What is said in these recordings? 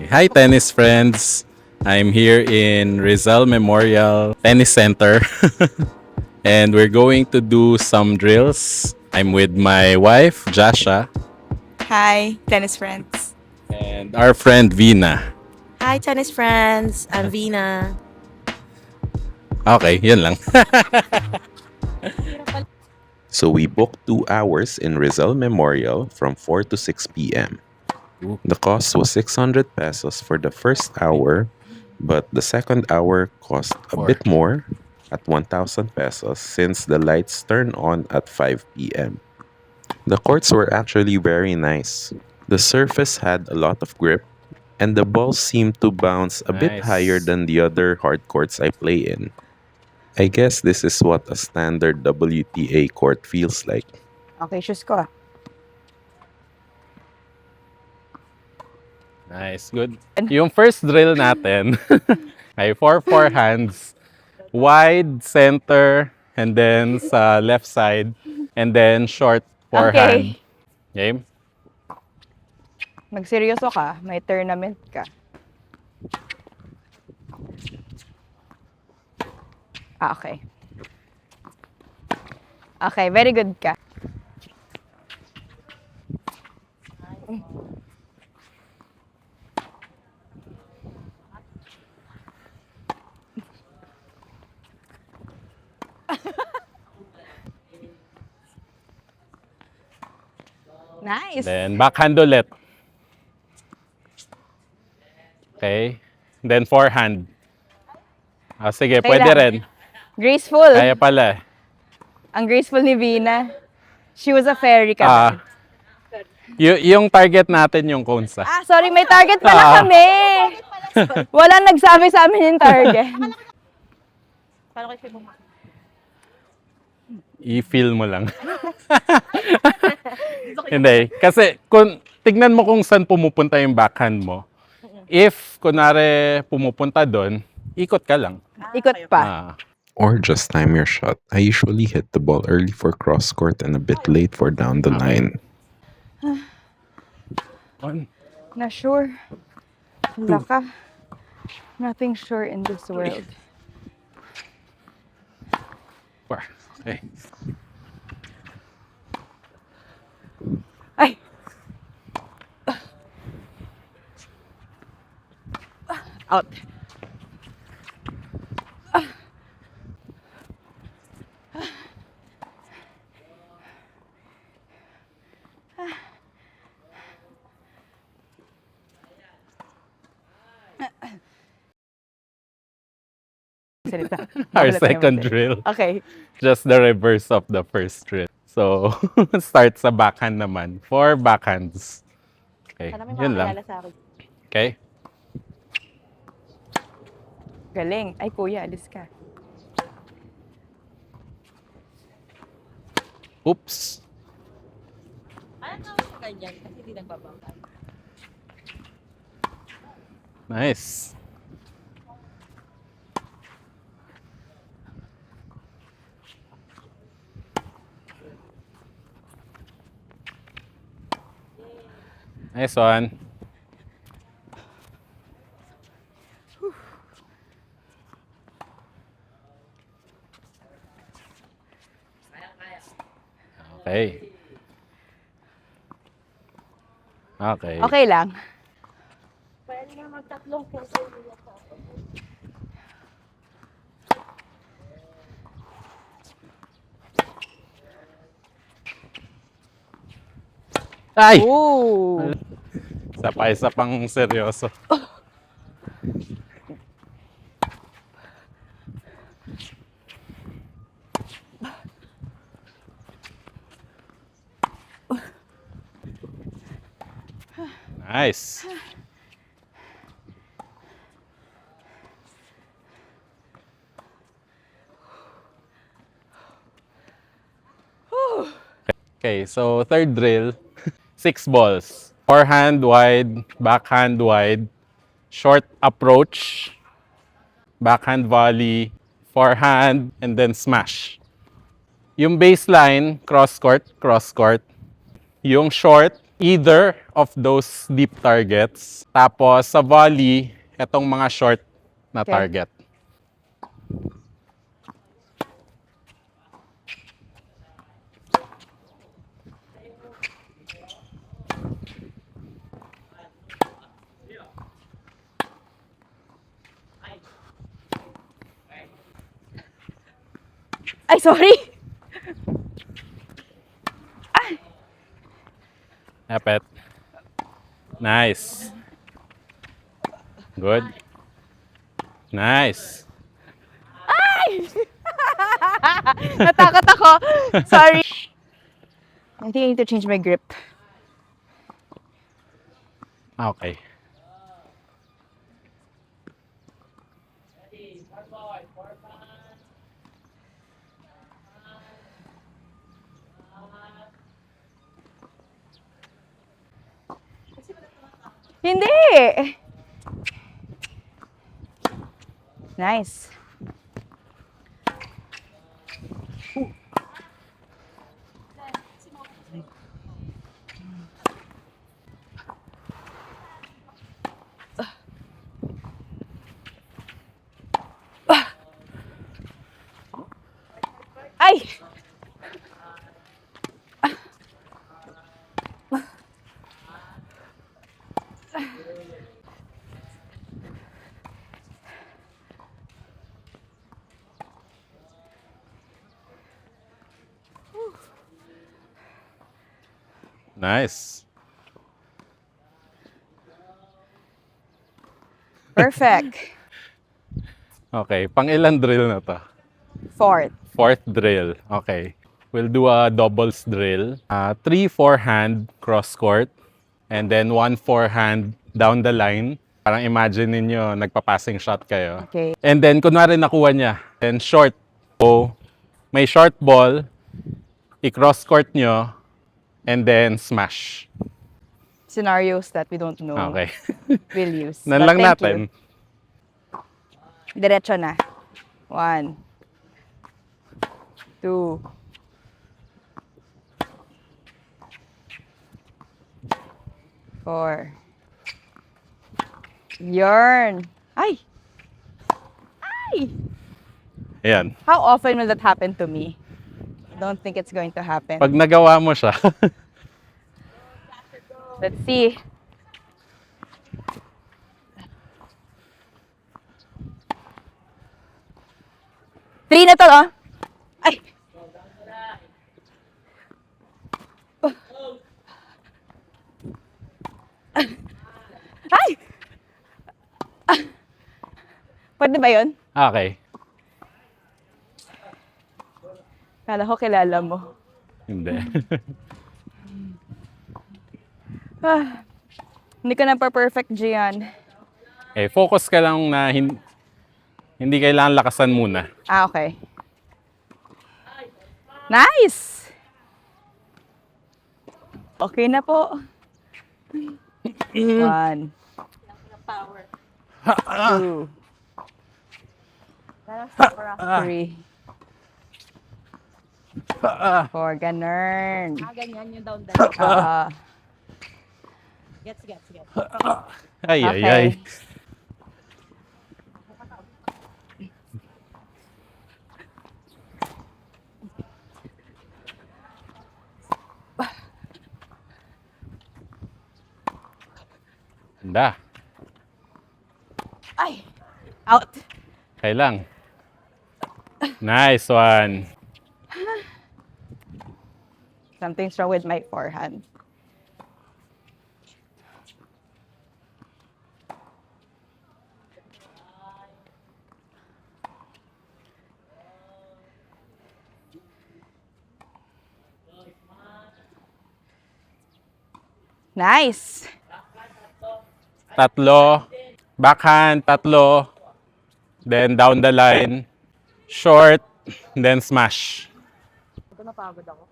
Hi, tennis friends. I'm here in Rizal Memorial Tennis Center and we're going to do some drills. I'm with my wife, Jasha, Hi, tennis friends. and our friend Vina. Hi, tennis friends. I'm Vina. Okay, yun lang. So we booked 2 hours in Rizal Memorial from 4 to 6 p.m. The cost was 600 pesos for the first hour, but the second hour cost a bit more at 1,000 pesos since the lights turn on at 5 p.m. The courts were actually very nice. The surface had a lot of grip, and the balls seemed to bounce a bit Nice. higher than the other hard courts I play in. I guess this is what a standard WTA court feels like. Okay, shoes ko ah. Nice, good. Yung first drill natin ay 4 hands, wide, center, and then sa left side, and then short forehand. Okay. Game? Magseryoso ka, may tournament ka. Okay. Okay, very good ka. Nice. Then backhand ulit. Okay. Then forehand. Sige, Okay pwede lang. rin. Graceful. Kaya pala. Ang graceful ni Vina. She was a fairy ka. Ah, yung target natin yung cones. Sorry, may target pala kami. Walang nagsabi sa amin yung target. I-feel mo lang. Hindi. Kasi kung tignan mo kung saan pumupunta yung backhand mo. If, kunwari, pumupunta doon, ikot ka lang. Ikot pa. Ah, Or just time your shot. I usually hit the ball early for cross court and a bit late for down the line. on. Na sure. Wala ka. Nothing sure in this world. Four. Okay. Ay! Out. Salita. Our Magulat second naman. drill. Okay. Just the reverse of the first drill. So, start sa backhand naman. 4 backhands. Okay, yun lang. Okay? Galing. Ay, kuya, alis ka. Oops. Nice. Nice one. Okay. Okay. Okay lang. Ay! Ooh. Isa pang seryoso. Nice. Okay, so third drill, 6 balls. Forehand wide, backhand wide, short approach, backhand volley, forehand, and then smash. Yung baseline, cross court. Yung short, either of those deep targets. Tapos sa volley, etong mga short na Okay. target. Ay, sorry! Epet. Nice. Good. Nice. Natakot ako. Sorry. I think I need to change my grip. Okay. Hindi! Nice. Ay! Nice. Perfect. Okay, pang ilan drill na to? Fourth. Fourth drill. Okay. We'll do a doubles drill. 3 forehand cross court. And then 1 forehand down the line. Parang imagine ninyo, nagpa-passing shot kayo. Okay. And then, kunwari nakuha niya. Then short. So, may short ball. I-cross court nyo. And then smash. Scenarios that we don't know Okay. we'll use. Nan But lang thank natin. you. Diretso na. 1, 2, 4. Yarn. Ay! Ay! Ayan. How often will that happen to me? I don't think it's going to happen. Pag nagawa mo siya, Let's see. Three na to, oh. Ay! Ay! Pwede ba yun? okay. Kala ko kilala mo. Hindi. Hindi ka na pa-perfect, Gian. Okay, focus ka lang na hindi kailangan lakasan muna. Ah, okay. Nice! Okay na po. 1, 2, 3, 4. Ganun. Ganyan yung down Gets. Ay, ay, Okay. ay. Handa. Ay! Out. Okay lang. Nice one. Something's wrong with my forehand. Nice. Tatlo. Backhand, tatlo. Then down the line. Short. Then smash. Ito napagod ako.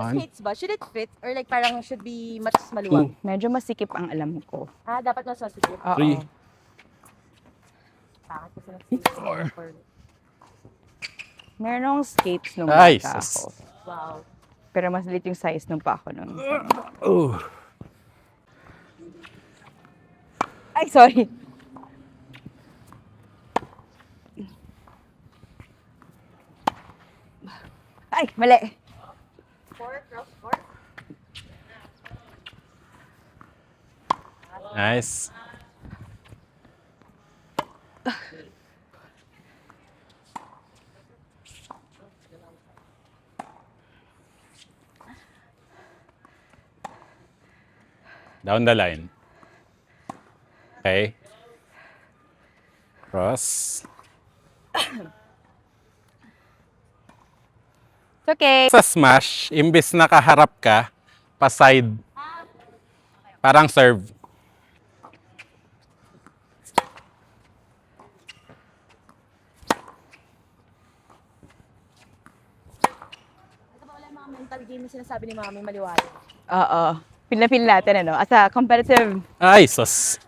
One. Skates ba? Should it fit? Or like parang should be mas maluwag? Medyo masikip ang alam ko. Ah, dapat mas masikip. Oo. 3. Bakit kasi nag-skate? Meron akong skates nung Ay, bata sus. ako. Wow. Pero mas liit yung size nung pako nun. Oh. Ay, sorry. Ay, mali. Nice. Down the line. Okay. Cross. It's okay. Sa smash, imbis na kaharap ka, pa-side. Parang serve. Ito ba wala yung mga mental game na sinasabi ni Mami maliwanag? Oo. Feel na feel natin, ano? As a competitive, Ay, sus.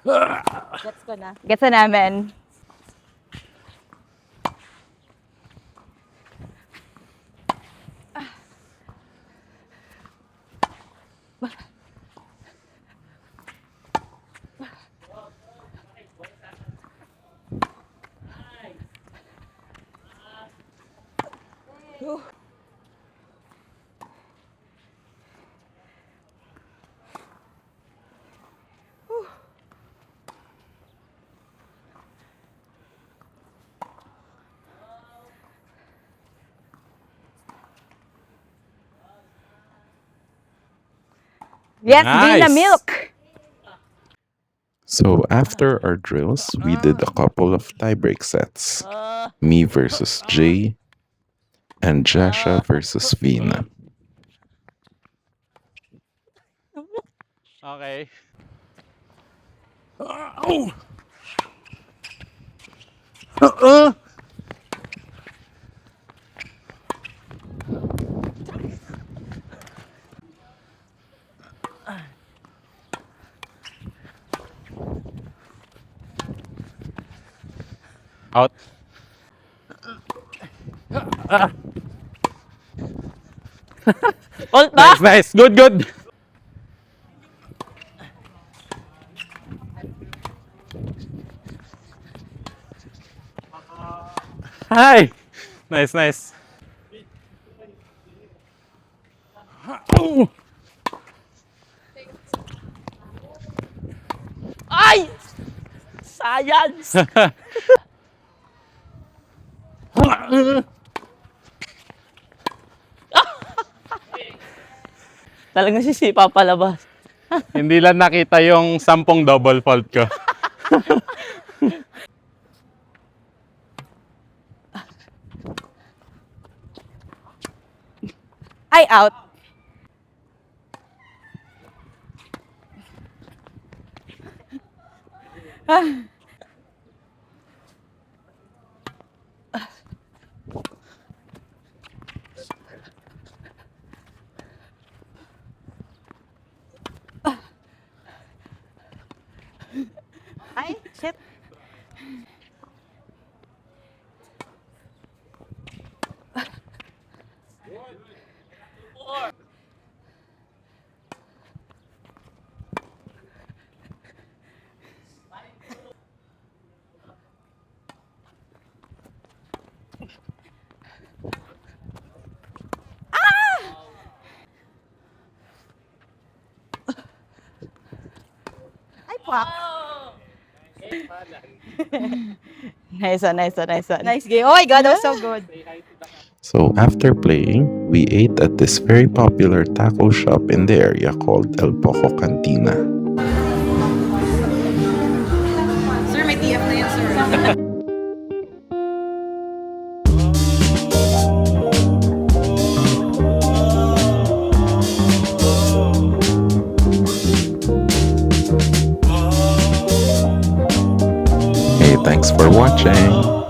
Gets ko na. gets na namin. Yes, Vina Nice. Milk! So after our drills, we did a couple of tiebreak sets. Me versus Jay, and Jasha versus Vina. Okay. Oh. Out. Ult Nice, nice. Good, good. Hi. Nice, nice. Oh. Ay! Science! Talagang sisipa palabas. Hindi lang nakita yung 10 double fault ko. Ay, out. Ay, shit. Ay, fuck. Nice one, nice one, nice one. Nice game. Oh my God, that was so good. So after playing, we ate at this very popular taco shop in the area called El Poco Cantina. Sir, may TF na yan, sir. Hey, thanks for watching!